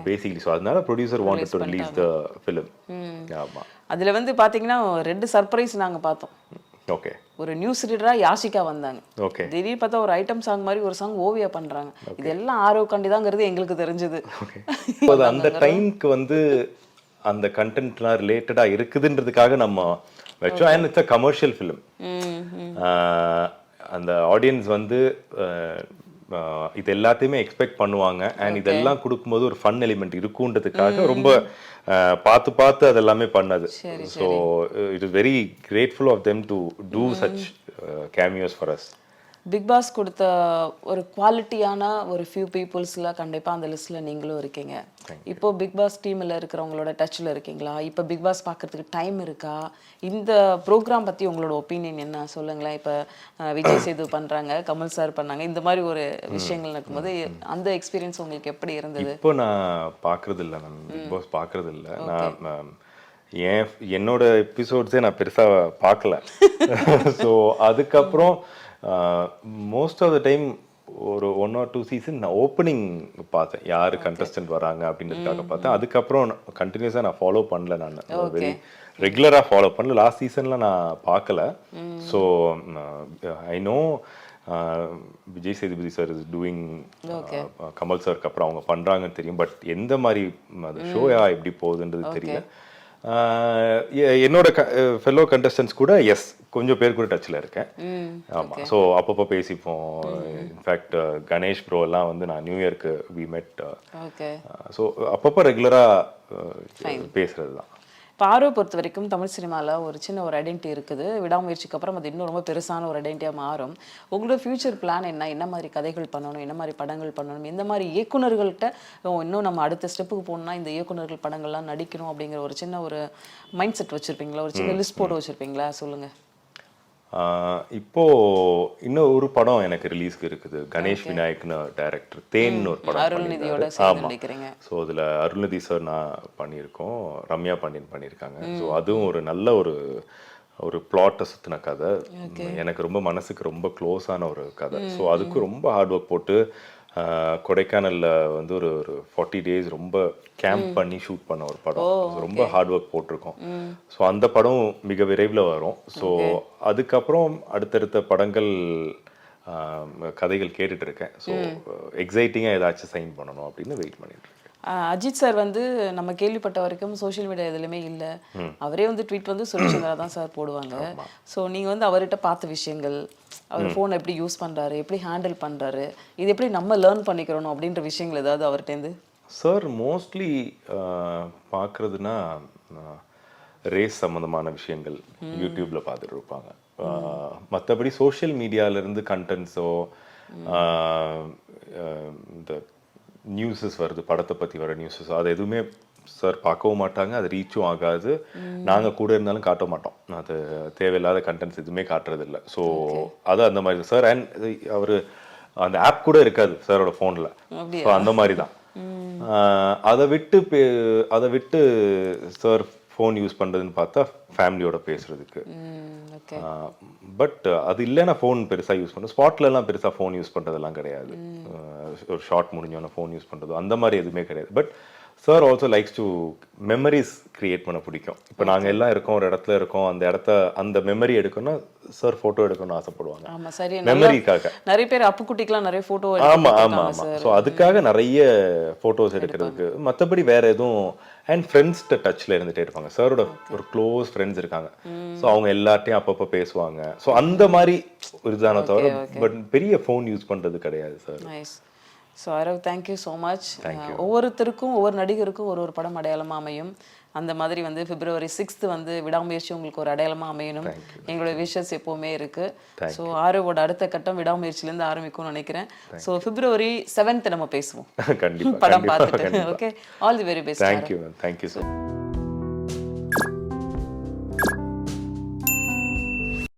பேசிக்கலி. ஸோ அதனால producer wanted to release the film. ஆமா. அதுல வந்து பாத்தீங்கன்னா 2 சர்ப்ரைஸ் நாங்க பார்த்தோம். ஓகே. ஒரு நியூஸ் ரீடரா யாஷிகா வந்தாங்க. ஓகே. திடீர்னு பார்த்தா ஒரு ஐட்டம் சாங் மாதிரி ஒரு சாங் ஓவியா பண்றாங்க. இதெல்லாம் ஆரோக்காண்டிதாங்கிறது எங்களுக்கு தெரிஞ்சது. அந்த டைம்க்கு வந்து அந்த கண்டென்ட்லாம் ரிலேட்டடா இருக்குதுன்றதுக்காக நம்ம வச்சோம். And it's a commercial film. அந்த ஆடியன்ஸ் வந்து இது எல்லாத்தையுமே எக்ஸ்பெக்ட் பண்ணுவாங்க. அண்ட் இதெல்லாம் கொடுக்கும்போது ஒரு ஃபன் எலிமெண்ட் இருக்குன்றதுக்காக ரொம்ப பார்த்து அதெல்லாமே பண்ணது. So it is very grateful of them to do such cameos for us. Bigg Boss கொடுத்த ஒரு குவாலிட்டியான ஒரு ஃபியூ பீப்புள்ஸில் கண்டிப்பாக அந்த லிஸ்ட்டில் நீங்களும் இருக்கீங்க. இப்போ பிக் பாஸ் டீமில் இருக்கிறவங்களோட டச்சில் இருக்கீங்களா? இப்போ பிக் பாஸ் பார்க்கறதுக்கு டைம் இருக்கா? இந்த ப்ரோக்ராம் பற்றி உங்களோட ஒப்பீனியன் என்ன சொல்லுங்களேன். இப்போ விஜய் சேது பண்ணுறாங்க, கமல் சார் பண்ணாங்க, இந்த மாதிரி ஒரு விஷயங்கள் நடக்கும்போது அந்த எக்ஸ்பீரியன்ஸ் உங்களுக்கு எப்படி இருந்தது? இப்போ நான் பார்க்கறது இல்லை, நான் பிக் பாஸ் பார்க்கறது இல்லை. நான் என்னோட எபிசோட்ஸே நான் பெருசாக பார்க்கல. ஸோ அதுக்கப்புறம் மோஸ்ட் ஆஃப் த டைம் ஒரு 1 or 2 சீசன் நான் ஓப்பனிங் பார்த்தேன், யார் கண்டஸ்டன்ட் வராங்க அப்படின்றதுக்காக பார்த்தேன். அதுக்கப்புறம் கண்டினியூஸாக நான் ஃபாலோ பண்ணல. நான் வெரி ரெகுலராக ஃபாலோ பண்ணல. லாஸ்ட் சீசனில் நான் பார்க்கல. So I know Vijay Sethupathi sir is doing, Kamal சாருக்கு அப்புறம் அவங்க பண்ணுறாங்கன்னு தெரியும். பட் எந்த மாதிரி அது ஷோயா எப்படி போகுதுன்றது தெரியல. என்னோட ஃபெல்லோ கண்டஸ்டன்ட்ஸ் கூட கொஞ்சம் பேர் கூட டச்சில் இருக்கேன். ஆமாம். ஸோ அப்பப்போ பேசிப்போம். இன்ஃபேக்ட் கணேஷ் ப்ரோ எல்லாம் வந்து நான் நியூ இயர்க்கு வி மெட். ஸோ அப்பப்போ ரெகுலராக பேசுறது தான். இப்போ ஆர்வம் பொறுத்த வரைக்கும் தமிழ் சினிமாவில் ஒரு சின்ன ஒரு ஐடென்டிட்டி இருக்குது. விடாமுயற்சிக்கு அப்புறம் அது இன்னும் ரொம்ப பெருசான ஒரு ஐடென்டிட்டியாக மாறும். உங்களோட ஃபியூச்சர் பிளான் என்ன மாதிரி கதைகள் பண்ணணும், என்ன மாதிரி படங்கள் பண்ணணும், எந்த மாதிரி இயக்குநர்கள்ட்ட இன்னும் நம்ம அடுத்த ஸ்டெப்புக்கு போகணும்னா இந்த இயக்குநர்கள் படங்கள்லாம் நடிக்கணும் அப்படிங்கிற ஒரு சின்ன ஒரு மைண்ட் செட் வச்சுருப்பீங்களா? ஒரு சின்ன லிஸ்ட் போட்டு வச்சுருப்பீங்களா? சொல்லுங்கள். இப்போ இன்னும் ஒரு படம் எனக்கு ரிலீஸ்க்கு இருக்குது. கணேஷ் விநாயக்னு டைரக்டர் தேன்னு ஒரு படம். அருள்நிதியோட ஆமாம். ஸோ அதில் அருள்நிதி சார் நான் பண்ணியிருக்கோம், ரம்யா பாண்டியன் பண்ணியிருக்காங்க. ஸோ அதுவும் ஒரு நல்ல ஒரு பிளாட்டை சுற்றின கதை. எனக்கு ரொம்ப மனசுக்கு ரொம்ப க்ளோஸான ஒரு கதை. ஸோ அதுக்கு ரொம்ப ஹார்ட் ஒர்க் போட்டு கொடைக்கானலில் வந்து ஒரு 40 days ரொம்ப கேம்ப் பண்ணி ஷூட் பண்ண ஒரு படம். ரொம்ப ஹார்ட் ஒர்க் போட்டிருக்கோம். ஸோ அந்த படம் மிக விரைவில் வரும். ஸோ அதுக்கப்புறம் அடுத்தடுத்த படங்கள் கதைகள் கேட்டுட்டு இருக்கேன். ஸோ எக்ஸைட்டிங்காக ஏதாச்சும் சைன் பண்ணணும் அப்படின்னு வெயிட் பண்ணிட்டு இருக்கேன். அஜித் சார் வந்து நம்ம கேள்விப்பட்ட வரைக்கும் சோஷியல் மீடியா எதுலையுமே இல்லை. அவரே வந்து ட்வீட் வந்து சொல்லிச்சந்திரா தான் சார் போடுவாங்க. ஸோ நீங்கள் வந்து அவர்கிட்ட பார்த்த விஷயங்கள், அவர் ஃபோனை எப்படி யூஸ் பண்ணுறாரு, எப்படி ஹேண்டில் பண்ணுறாரு, இது எப்படி நம்ம லேர்ன் பண்ணிக்கிறணும் அப்படின்ற விஷயங்கள் ஏதாவது அவர்கிட்டேருந்து? சார் மோஸ்ட்லி பார்க்குறதுனா ரேஸ் சம்மந்தமான விஷயங்கள் யூடியூப்பில் பார்த்துட்டு இருப்பாங்க. மற்றபடி சோஷியல் மீடியாவிலேருந்து கண்டென்ட்ஸோ இந்த நியூஸஸ் வருது, படத்தை பற்றி வர நியூஸஸ், அது எதுவுமே சார் பார்க்கவும் மாட்டாங்க, அது ரீச்சும் ஆகாது, நாங்கள் கூட இருந்தாலும் காட்ட மாட்டோம், அது தேவையில்லாத கண்டென்ட்ஸ் எதுவுமே காட்டுறதில்ல. ஸோ அது அந்த மாதிரி சார். அண்ட் அவர் அந்த ஆப் கூட இருக்காது சாரோட ஃபோனில். ஸோ அந்த மாதிரி தான். அதை விட்டு சார் ஃபோன் யூஸ் பண்ணுறதுன்னு பார்த்தா ஃபேமிலியோட பேசுறதுக்கு. பட் அது இல்லைன்னா ஃபோன் பெருசாக யூஸ் பண்ணுறோம். ஸ்பாட்லலாம் பெருசாக ஃபோன் யூஸ் பண்ணுறதெல்லாம் கிடையாது. ஒரு ஷார்ட் முடிஞ்சோன்னா ஃபோன் யூஸ் பண்ணுறது அந்த மாதிரி எதுவுமே கிடையாது. But sir also likes to memories create பண்ண பிடிக்கும். இப்போ நாங்கள் எல்லாம் இருக்கோம், ஒரு இடத்துல இருக்கோம், அந்த மெமரி எடுக்கணும்னா சார் ஃபோட்டோ எடுக்கணும்னு ஆசைப்படுவாங்க. ஆமா சரி. மெமரிக்காக நிறைய பேர் அப்புக்குட்டிக்கெல்லாம் நிறைய ஃபோட்டோ. ஆமா ஆமா ஆமா. ஸோ அதுக்காக நிறைய ஃபோட்டோஸ் எடுக்கிறதுக்கு. மற்றபடி வேற எதுவும். அண்ட் ஃப்ரெண்ட்ஸ்கிட்ட டச்சில் இருந்துகிட்டே இருப்பாங்க. சாரோட ஒரு க்ளோஸ் ஃப்ரெண்ட்ஸ் இருக்காங்க. ஸோ அவங்க எல்லார்ட்டையும் அப்பப்போ பேசுவாங்க. ஸோ அந்த மாதிரி ஒரு இதான தவிர பட் பெரிய ஃபோன் யூஸ் பண்ணுறது கிடையாது sir. So Arav, thank you so much. ஒவ்வொருத்தருக்கும் ஒவ்வொரு நடிகருக்கும் ஒரு படம் அடையாளமாக அமையும். அந்த மாதிரி வந்து February 6th வந்து விடாமுயற்சி உங்களுக்கு ஒரு அடையாளமாக அமையணும். எங்களோட விஷஸ் எப்போவுமே இருக்கு. ஸோ ஆரோவோட அடுத்த கட்டம் விடாமுயற்சியிலேருந்து ஆரம்பிக்கும்னு நினைக்கிறேன். ஸோ February 7th நம்ம பேசுவோம் கண்டிப்பாக படம் பார்த்துட்டு. Okay, all the very best. Thank you ma'am. Thank you sir.